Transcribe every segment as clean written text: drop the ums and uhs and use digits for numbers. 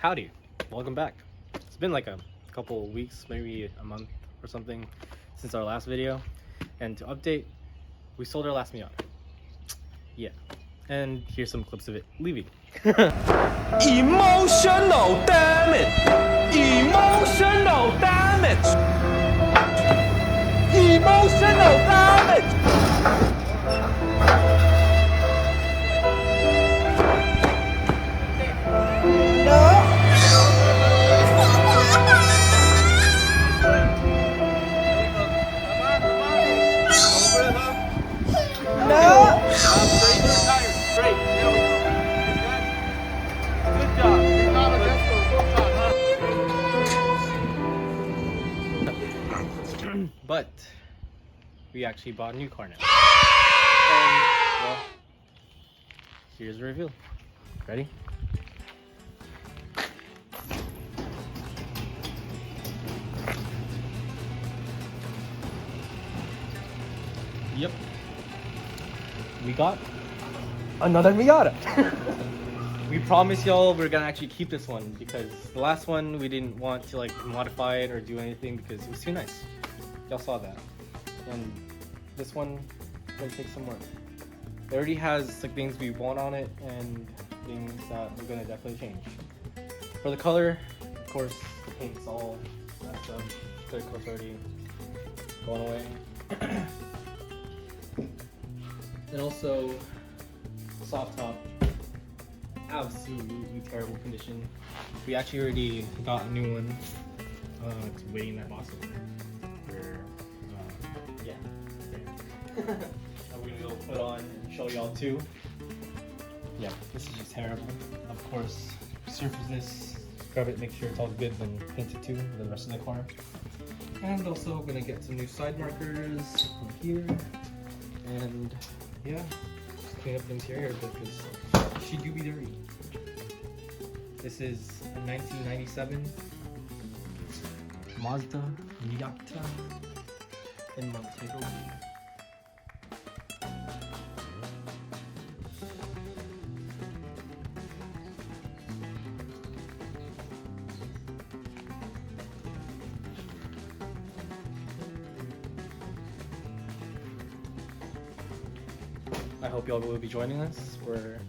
Howdy, welcome back. It's been like a couple of weeks, maybe a month or something since our last video. And to update, we sold our last Miata. Yeah, and here's some clips of it leaving. Emotional damage! Emotional damage! Emotional damage! But we actually bought a new car now. And, well, here's the reveal. Ready? Yep. We got another Miata. We promised y'all we're gonna actually keep this one because the last one we didn't want to like modify it or do anything because it was too nice. Y'all saw that. And this one gonna take some work. It already has like things we want on it and things that we're gonna definitely change. For the color, of course, the paint's all messed up. Clear coat's already going away. And also, soft top, absolutely terrible condition. We actually already got a new one. It's waiting in that box over there. Yeah. I'm gonna go put on and show y'all too. Yeah, this is just terrible. Of course, surface this, scrub it, make sure it's all good, then paint it too for the rest of the car. And also gonna get some new side markers from here. And yeah, just clean up the interior a bit because she do be dirty. This is a 1997 Mazda Miata in Montego Bay. I hope y'all will be joining us for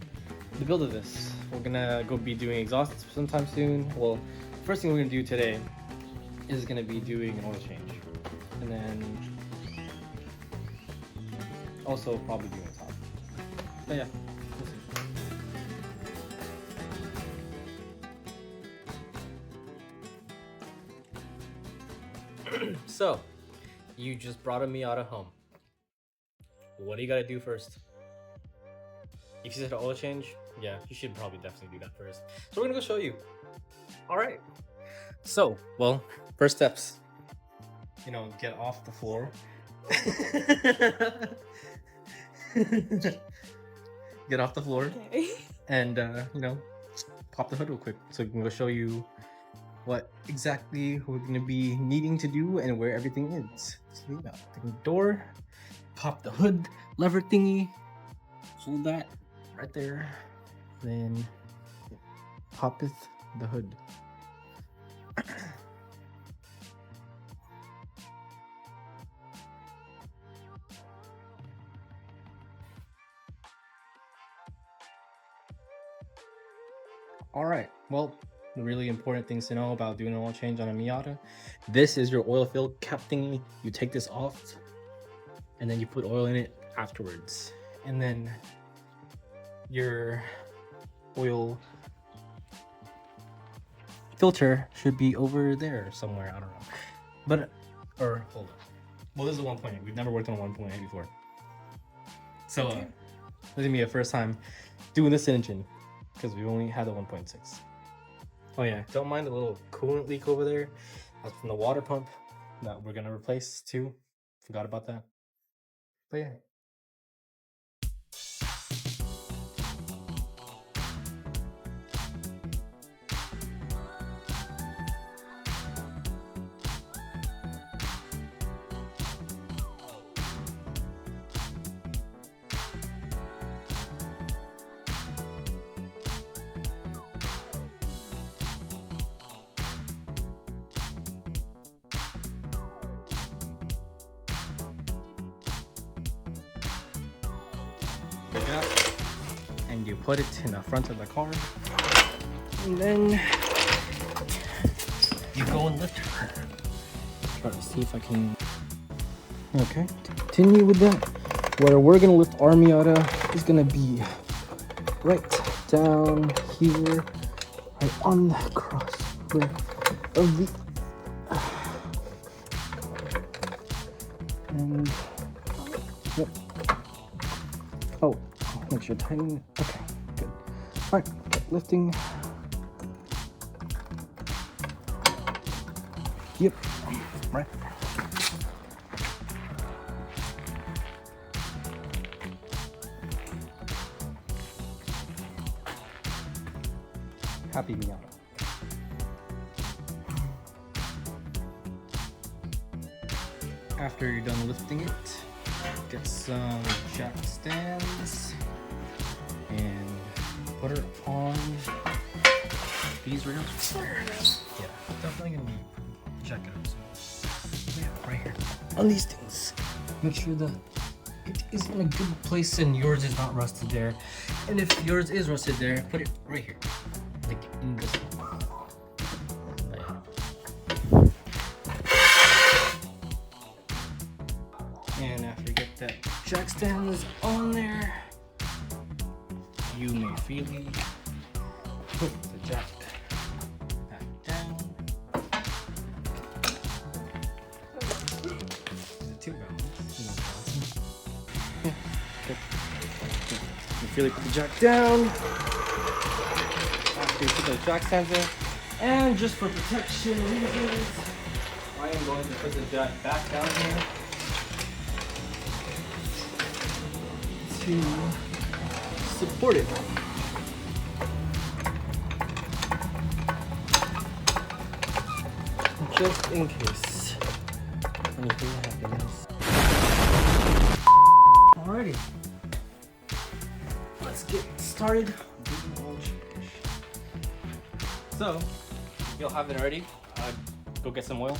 the build of this. We're gonna go be doing exhausts sometime soon. Well, first thing we're gonna do today is gonna be doing an oil change, and then also probably doing a top. But yeah, we'll see. So, you just brought a Miata home. What do you gotta do first? If you said oil change, yeah, you should probably definitely do that first. So we're gonna go show you. All right. So, well, first steps. You know, get off the floor. Get off the floor. Okay. And you know, pop the hood real quick. So we can go show you what exactly we're gonna be needing to do and where everything is. So you got the door, pop the hood, lever thingy, hold that right there, then poppeth the hood. All right, well, the really important things to know about doing an oil change on a Miata. This is your oil fill cap thingy. You take this off and then you put oil in it afterwards. And then your oil filter should be over there somewhere. I don't know. But, or hold on. Well, this is a 1.8. We've never worked on a 1.8 before. So, this is gonna be a first time doing this engine because we've only had the 1.6. Oh yeah, don't mind the little coolant leak over there. That's from the water pump that we're gonna replace too. Forgot about that. But yeah. pick it up, and you put it in the front of the car, and then you go and lift her. Try to see if I can. Okay, to continue with that, where we're gonna lift our Miata is gonna be right down here, right on the cross of the. And yep. Oh, make sure tighten. Okay, good. All right, lifting. Yep. Right. Happy Miata. After you're done lifting it, get some jack stands and put her on these rails. Yeah, definitely gonna be jack ups. Yeah, right here on these things. Make sure that it is in a good place and yours is not rusted there. And if yours is rusted there, put it right here, like in this one. And after you get that jack stands on there, you may freely put the jack back down. Two rounds. Yeah, okay. You freely put the jack down. After you put the jack stands in, and just for protection reasons, I am going to put the jack back down here to support it. Just in case anything happens. Alrighty, let's get started. So, if you'll have it already, go get some oil.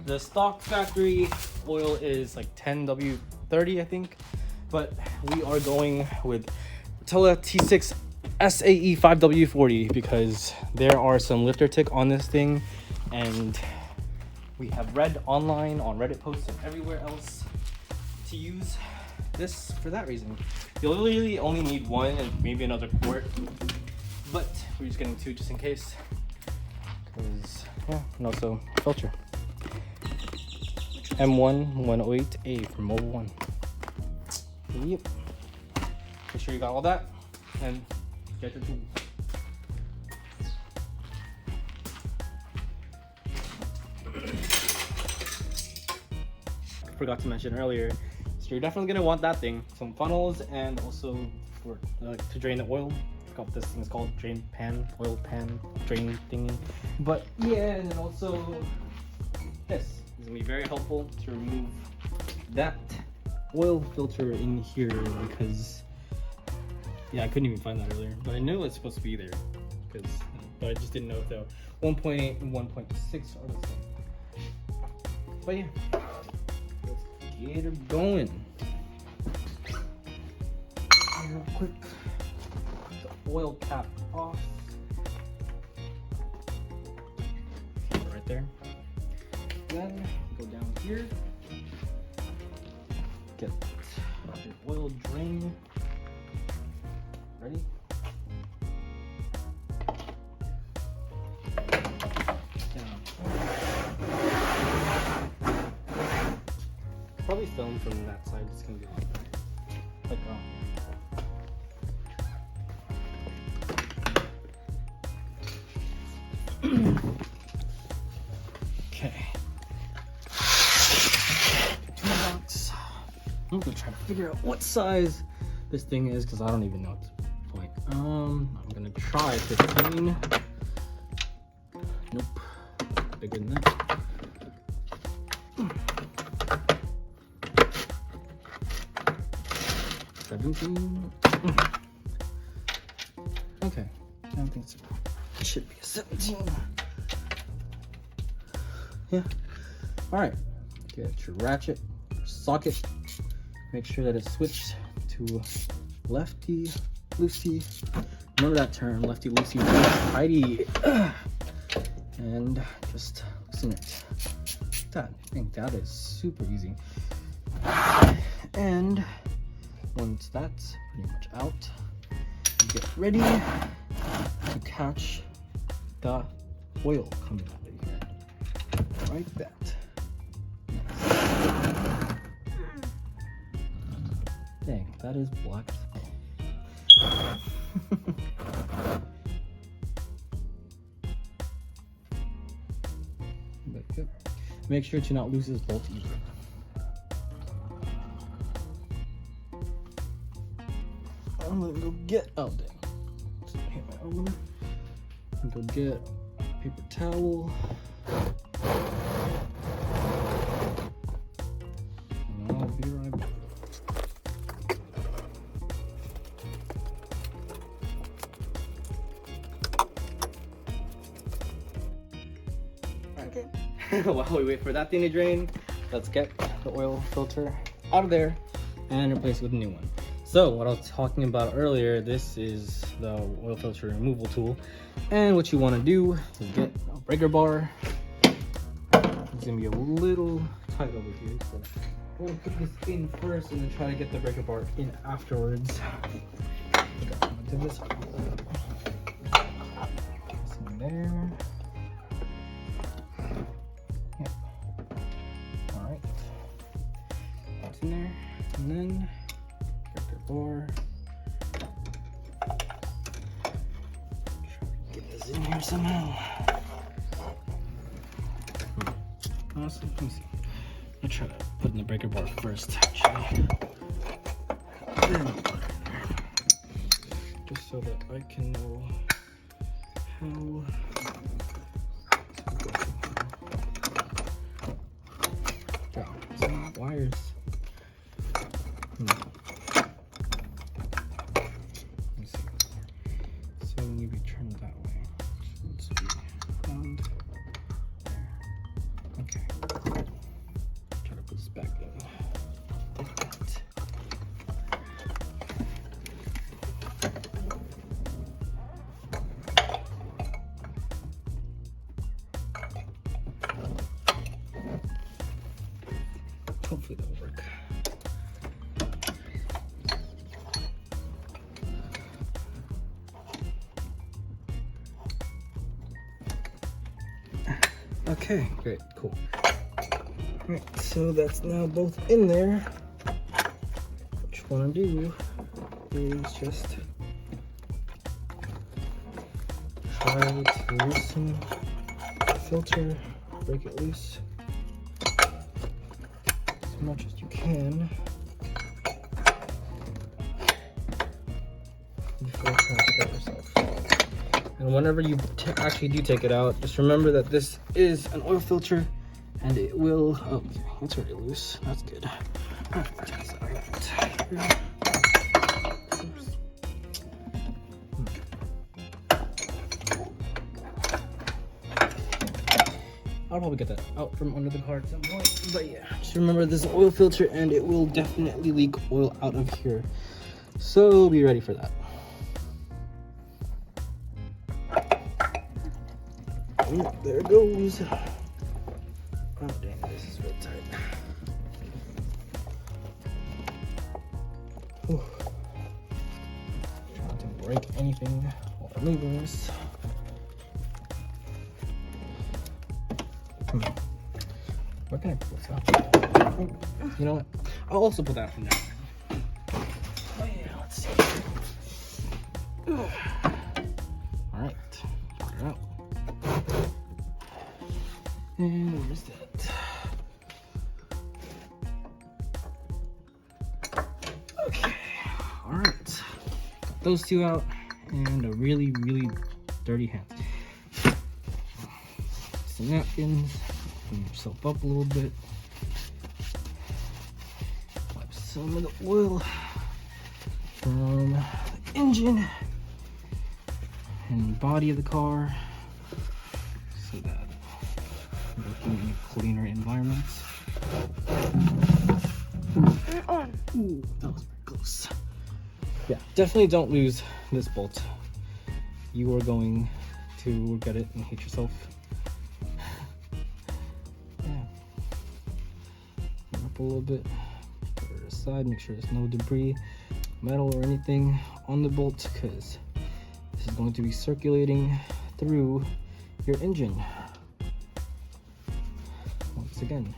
The stock factory oil is like 10W30, I think. But we are going with Tella T6 SAE 5W40 because there are some lifter tick on this thing, and we have read online on Reddit posts and everywhere else to use this for that reason. You'll really only need one and maybe another quart, but we're just getting two just in case. Because, yeah, and also filter. M1 108A from Mobile One. Yep. Make sure you got all that and get the tool. Forgot to mention earlier, so you're definitely gonna want that thing, some funnels, and also for to drain the oil. I forgot what this thing is called, drain pan, oil pan, drain thingy. But yeah, and then also this is gonna be very helpful to remove that oil filter in here because yeah, I couldn't even find that earlier, but I knew it's supposed to be there because, but I just didn't know if the 1.8 and 1.6 are the same. But yeah, let's get it going. Real quick, put the oil cap off. Right there. Then go down here. Get your oil drain. Ready? Down. Probably film from that side. It's gonna be like okay. I'm gonna try to figure out what size this thing is because I don't even know at this point. I'm gonna try 15. Nope, bigger than that. 17. Okay, I don't think so. It should be a 17. Yeah. All right. Get your ratchet, your socket. Make sure that it's switched to lefty loosey. Remember that term, lefty loosey, righty. And just loosen it. That, I think that is super easy. And once that's pretty much out, you get ready to catch the oil coming out of here. Like that. Dang, that is black. But good. Make sure to not lose this bolt either. I'm gonna go get out there. I'm gonna go get a paper towel. And I'll be right back. Okay. While we wait for that thing to drain, let's get the oil filter out of there and replace it with a new one. So what I was talking about earlier, this is the oil filter removal tool. And what you want to do is get a breaker bar. It's going to be a little tight over here. So I'm going to put this in first and then try to get the breaker bar in afterwards. Do this in there. Yep. Alright. That's in there. And then or get this in here somehow. Awesome. Let me see. I'll try to put in the breaker bar first, actually. Then I'll put it in there. Just so that I can know how to go. Some wires. That way. So let's be around there. Okay. Try to put this back in. Like that. Hopefully that will work. Okay, great, cool. Alright, so that's now both in there. What you want to do is just try to loosen the filter, break it loose as much as you can before trying to get yourself. And whenever you actually do take it out, just remember that this is an oil filter and it will, oh, okay, it's already loose. That's good. I'll probably get that out from under the car at some point. But yeah, just remember this is an oil filter and it will definitely leak oil out of here. So be ready for that. There it goes. Oh dang, this is real tight. Whew. Trying to break anything while removing this. Where can I put this out? Oh, you know what? I'll also put that from there. Oh yeah, let's see. Alright, put it out. And where's that? Okay, alright. Got those two out and a really, really dirty hand. Some napkins, clean yourself up a little bit. Wipe some of the oil from the engine and body of the car so that working in cleaner environments. Ooh, that was very close. Yeah, definitely don't lose this bolt. You are going to regret it and hate yourself. Yeah. Up a little bit, put it aside, make sure there's no debris, metal or anything on the bolt, because this is going to be circulating through your engine once again.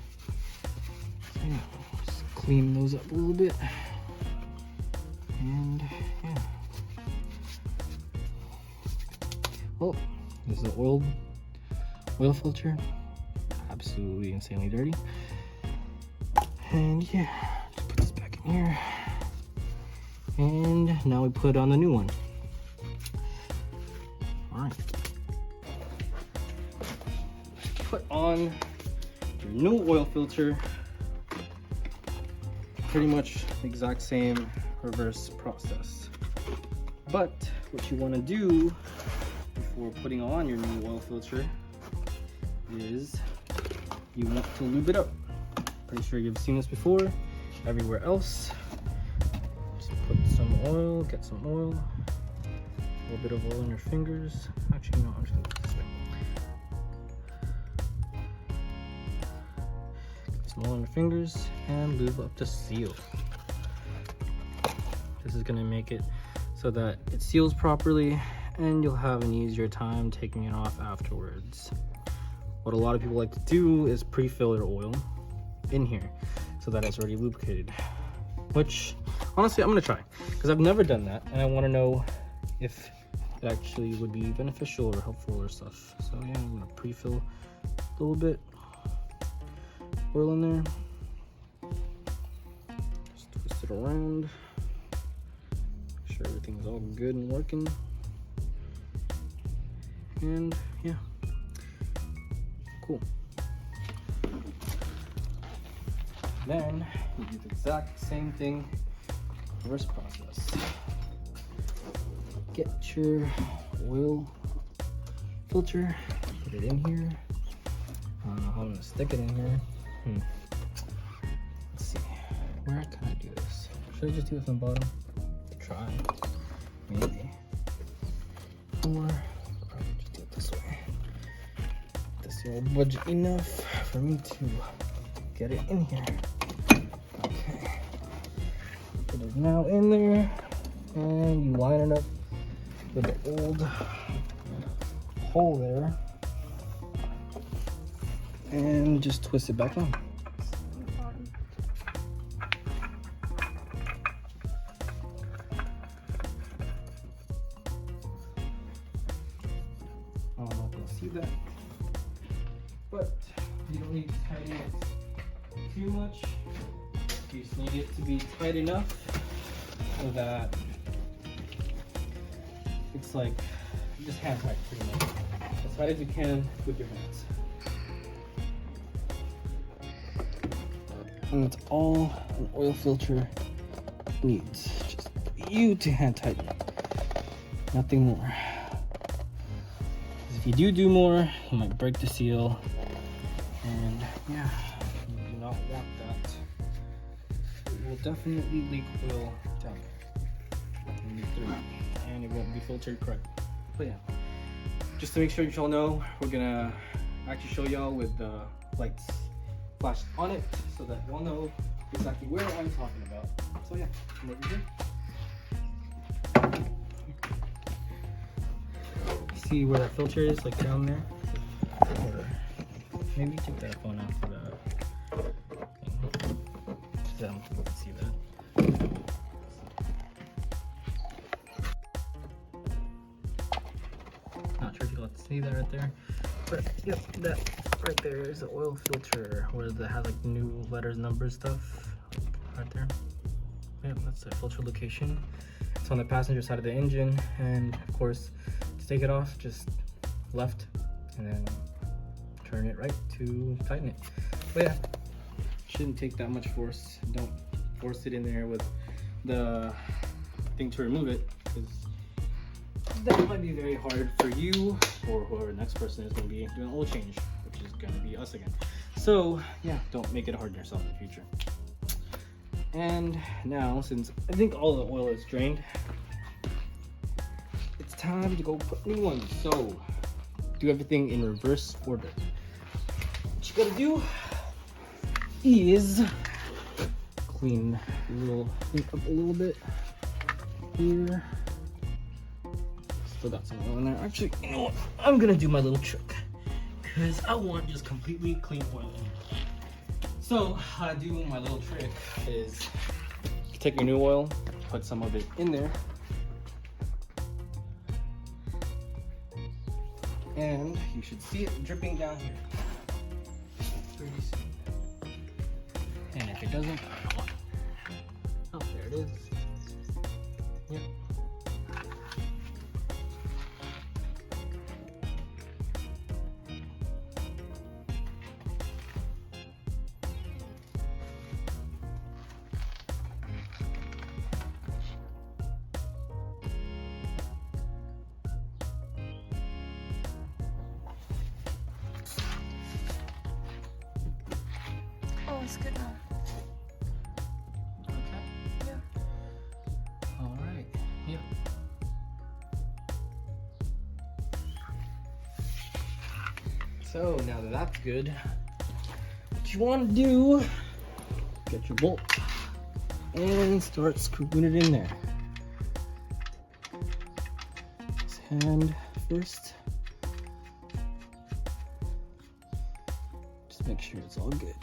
So yeah, just clean those up a little bit, and yeah. Oh, this is an oil filter, absolutely insanely dirty. And yeah, just put this back in here, and now we put on the new one. All right, put on your new oil filter. Pretty much the exact same reverse process, but what you want to do before putting on your new oil filter is you want to lube it up. Pretty sure you've seen this before everywhere else. Just put some oil, get some oil, a little bit of oil in your fingers. Actually, no, I'm just gonna do it this way. Get some oil on your fingers and lube up the seal. This is gonna make it so that it seals properly and you'll have an easier time taking it off afterwards. What a lot of people like to do is pre-fill their oil in here so that it's already lubricated, which honestly I'm gonna try because I've never done that and I want to know if it actually would be beneficial or helpful or stuff. So yeah, I'm gonna pre-fill a little bit oil in there, just twist it around, make sure everything's all good and working, and yeah, cool. Then you do the exact same thing, reverse process. Get your oil filter, put it in here. I don't know how I'm gonna stick it in here. Let's see, where can I do this? Should I just do it from the bottom? Try, maybe. Or probably just do it this way. This will budget enough for me to get it in here. Okay, it is now in there, and you line it up with the old hole there, and just twist it back on. I don't know if you'll see that, but you don't need to tighten it too much. You just need it to be tight enough so that it's like just hand tight pretty much. As tight as you can with your hands. And that's all an oil filter needs. Just you to hand tighten it. Nothing more. If you do more, you might break the seal. And yeah, you do not want that. It will definitely leak oil down there. And it won't be filtered correctly. But yeah, just to make sure y'all know, we're gonna actually show y'all with the lights flashed on it so that y'all know exactly where I'm talking about. So yeah, come over here. See where that filter is, like down there? Or maybe take that phone out for the thing. So I don't think you can see that. Not sure if you'll see that right there. But yep, that right there is the oil filter where it has like new letters, numbers, stuff. Like right there. Yep, that's the filter location. It's on the passenger side of the engine, and of course, to take it off, just left and then turn it right to tighten it. But yeah, shouldn't take that much force. Don't force it in there with the thing to remove it, because that might be very hard for you or whoever the next person is going to be doing an oil change, which is going to be us again. So yeah, don't make it hard on yourself in the future. And now, since I think all the oil is drained, it's time to go put new ones. So, do everything in reverse order. What you gotta do is clean the little thing up a little bit here. Still got some oil in there. Actually, you know what? I'm gonna do my little trick because I want just completely clean oil in here. So how to do my little trick is take your new oil, put some of it in there, and you should see it dripping down here pretty soon. And if it doesn't, oh, there it is. Yep. Oh, it's good now. Okay. Yeah. All right. Yep. So now that that's good, what you want to do, get your bolt and start screwing it in there. Hand first. Just make sure it's all good.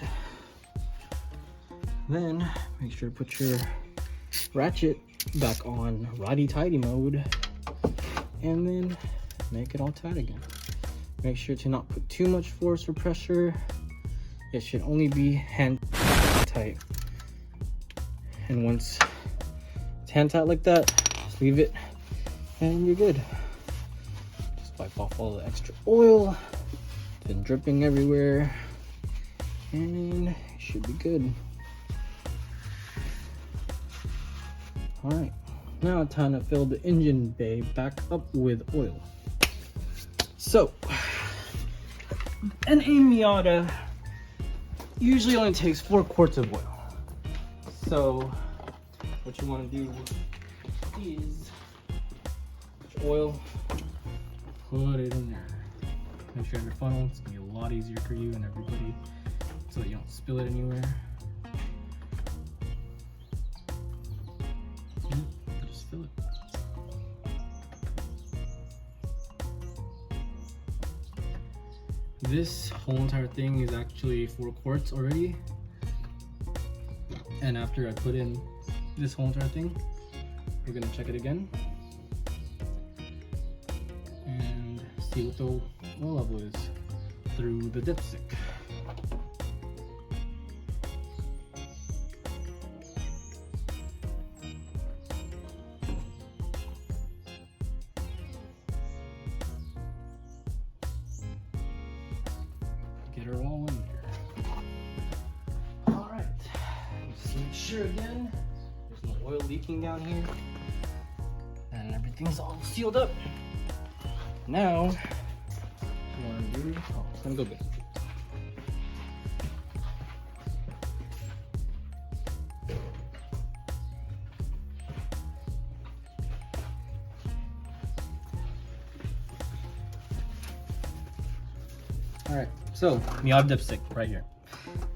Then make sure to put your ratchet back on righty-tighty mode and then make it all tight again. Make sure to not put too much force or pressure. It should only be hand tight. And once it's hand tight like that, just leave it and you're good. Just wipe off all the extra oil, been dripping everywhere, and it should be good. All right, now time to fill the engine bay back up with oil. So, an Miata usually only takes 4 quarts of oil. So, what you want to do is put your oil, put it in there. Make sure you have your funnel. It's gonna be a lot easier for you and everybody, so that you don't spill it anywhere. Just fill it. This whole entire thing is actually 4 quarts already. And after I put in this whole entire thing, we're gonna check it again and see what the oil level is through the dipstick. Get her all in there. All right, just make sure again there's no oil leaking down here and everything's all sealed up. Now, what you want to do, oh, it's gonna go good. All right, so Miata dipstick right here.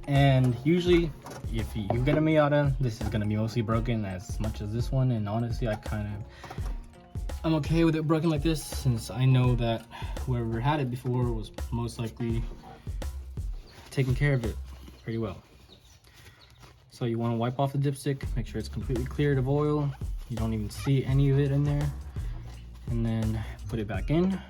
And usually, if you get a Miata, this is gonna be mostly broken as much as this one. And honestly, I'm okay with it broken like this, since I know that whoever had it before was most likely taking care of it pretty well. So you want to wipe off the dipstick, make sure it's completely cleared of oil. You don't even see any of it in there, and then put it back in.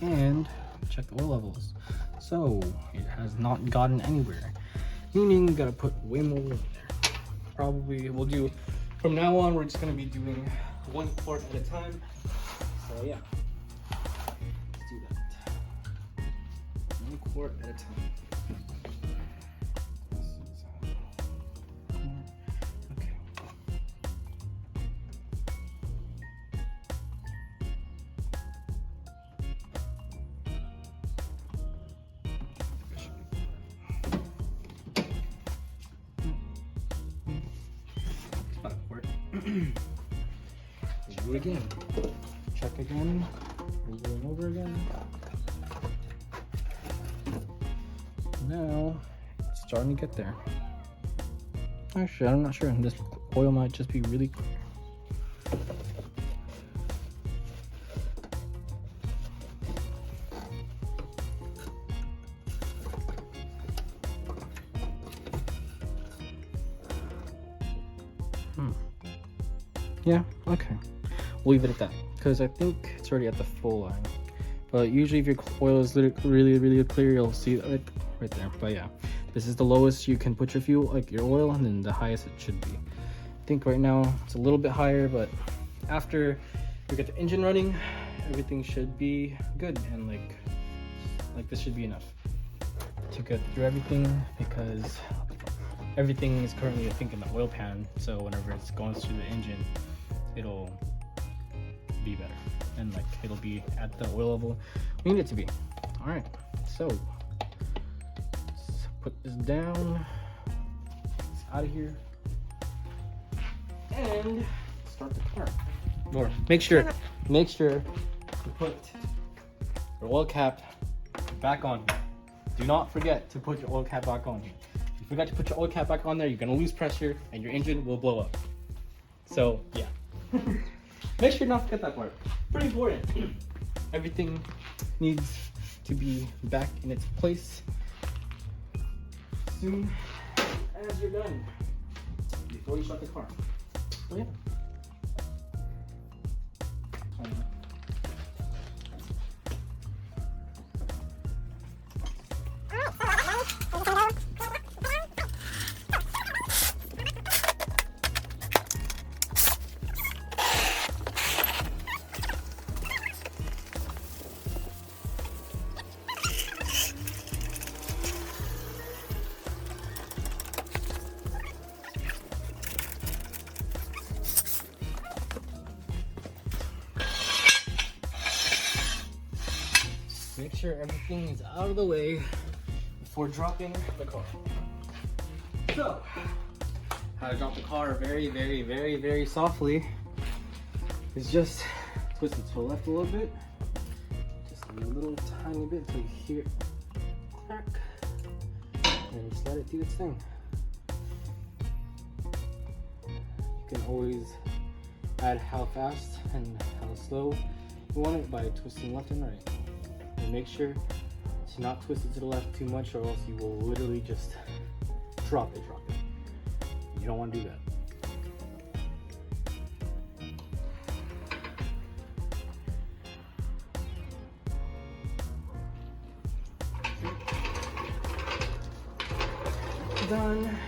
And check the oil levels. So it has not gotten anywhere, meaning you gotta put way more oil in there. Probably we'll do, from now on, we're just gonna be doing 1 quart at a time. So yeah, let's do that. 1 quart at a time. Okay. Do it again. Check again. Over and over again. Now, it's starting to get there. Actually, I'm not sure. This oil might just be really clear. Yeah, okay. We'll leave it at that because I think it's already at the full line. But usually if your oil is really clear, you'll see it right there. But yeah, this is the lowest you can put your fuel, like your oil, and then the highest it should be. I think right now it's a little bit higher, but after we get the engine running, everything should be good, and like this should be enough to get through everything, because everything is currently, I think, in the oil pan, so whenever it's going through the engine, it'll be better, and like it'll be at the oil level we need it to be. All right, so let's put this down, it's out of here, and start the car. Or make sure to put your oil cap back on. Do not forget to put your oil cap back on. If you forgot to put your oil cap back on there, you're gonna lose pressure and your engine will blow up. So yeah. Make sure not to forget that part. Pretty important. Everything needs to be back in its place soon as you're done, before you start the car. So yeah. Make sure everything is out of the way before dropping the car. So, how to drop the car very softly is just twist it to the left a little bit, just a little tiny bit until you hear it crack, and just let it do its thing. You can always add how fast and how slow you want it by twisting left and right. And make sure to not twist it to the left too much, or else you will literally just drop it. You don't want to do that. Done.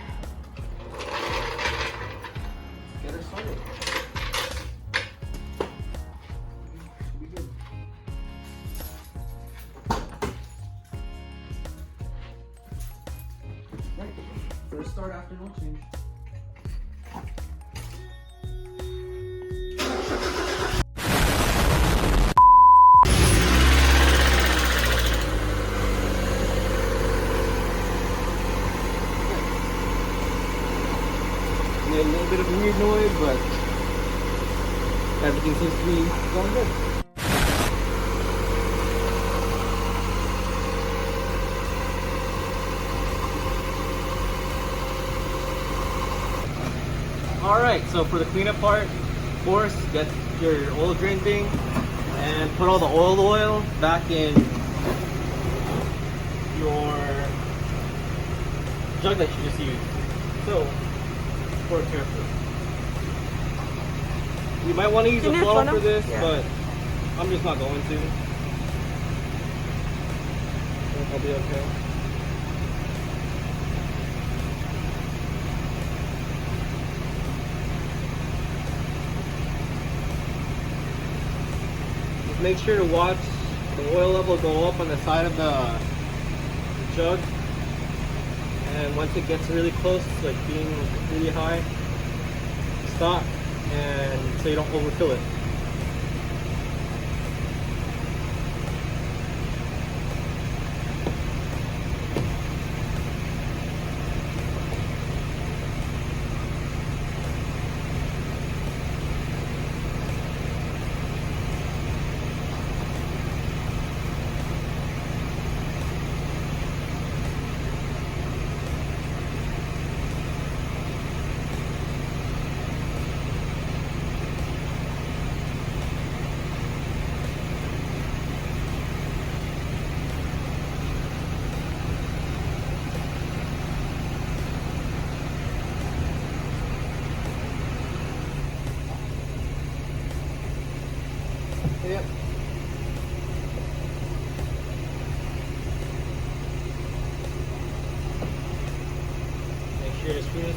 Let's get her started. First start after no change. Made a little bit of a weird noise, but everything seems to be going good. Alright, so for the cleanup part, of course, get your oil drain thing and put all the oil back in your jug that you just used. So, pour it carefully. You might want to use a funnel for this, but I'm just not going to. I think I'll be okay. Make sure to watch the oil level go up on the side of the jug, and once it gets really close, like being really high, stop, and so you don't overfill it.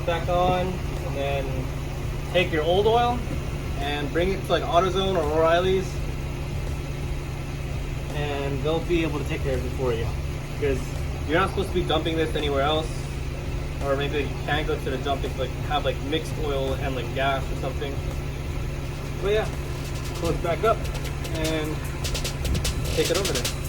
back on, and then take your old oil and bring it to like AutoZone or O'Reilly's, and they'll be able to take care of it for you, because you're not supposed to be dumping this anywhere else. Or maybe you can go to the dump if like have like mixed oil and like gas or something. But yeah, close back up and take it over there.